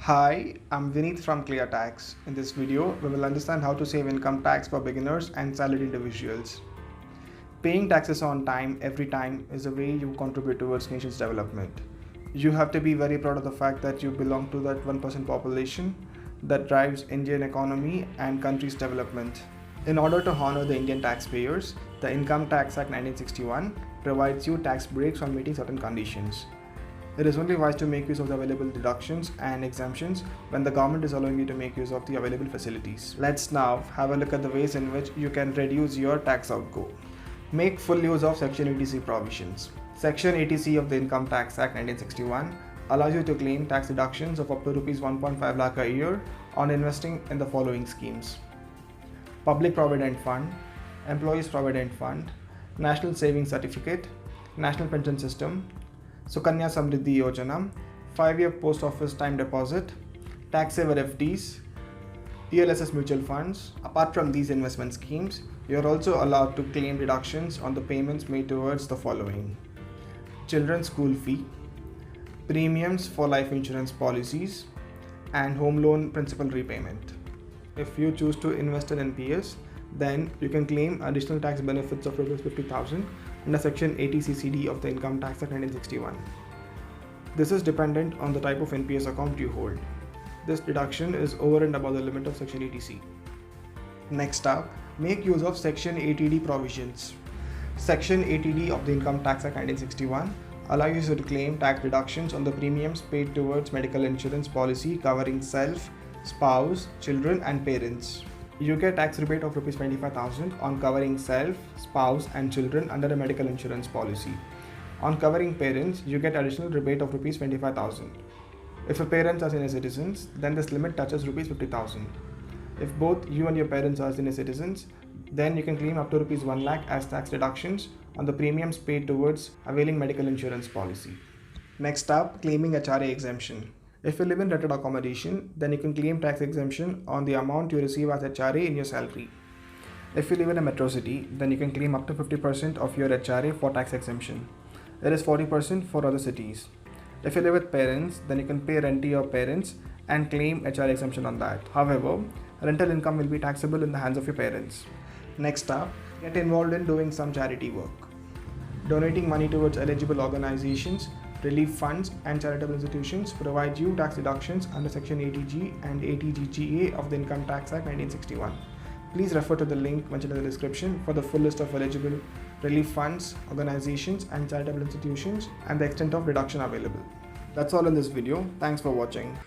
Hi, I'm Vineet from Clear Tax. In this video, we will understand how to save income tax for beginners and salaried individuals. Paying taxes on time every time is a way you contribute towards nation's development. You have to be very proud of the fact that you belong to that 1% population that drives Indian economy and country's development. In order to honor the Indian taxpayers, the Income Tax Act 1961 provides you tax breaks on meeting certain conditions. It is only wise to make use of the available deductions and exemptions when the government is allowing you to make use of the available facilities. Let's now have a look at the ways in which you can reduce your tax outgo. Make full use of Section 80C provisions. Section 80C of the Income Tax Act 1961 allows you to claim tax deductions of up to Rs 1.5 lakh a year on investing in the following schemes: Public Provident Fund, Employees Provident Fund, National Savings Certificate, National Pension System, Sukanya Samriddhi Yojana, 5-year post office time deposit, tax saver FDs, TLSS mutual funds. Apart from these investment schemes, you are also allowed to claim deductions on the payments made towards the following: children's school fee, premiums for life insurance policies, and home loan principal repayment. If you choose to invest in NPS, then you can claim additional tax benefits of Rs 50,000 under Section 80CCD of the Income Tax Act 1961. This is dependent on the type of NPS account you hold. This deduction is over and above the limit of Section 80C. Next up, make use of Section 80D provisions. Section 80D of the Income Tax Act 1961 allows you to claim tax deductions on the premiums paid towards medical insurance policy covering self, spouse, children, and parents. You get tax rebate of Rs 25,000 on covering self, spouse, and children under a medical insurance policy. On covering parents, you get additional rebate of Rs 25,000. If your parents are senior citizens, then this limit touches Rs 50,000. If both you and your parents are senior citizens, then you can claim up to Rs 1 lakh as tax deductions on the premiums paid towards availing medical insurance policy. Next up, claiming HRA exemption. If you live in rented accommodation, then you can claim tax exemption on the amount you receive as HRA in your salary. If you live in a metro city, then you can claim up to 50% of your HRA for tax exemption. It is 40% for other cities. If you live with parents, then you can pay rent to your parents and claim HRA exemption on that. However, rental income will be taxable in the hands of your parents. Next up, get involved in doing some charity work. Donating money towards eligible organizations, relief funds, and charitable institutions provide you tax deductions under Section 80G and 80GGA of the Income Tax Act 1961. Please refer to the link mentioned in the description for the full list of eligible relief funds, organizations, and charitable institutions and the extent of deduction available. That's all in this video. Thanks for watching.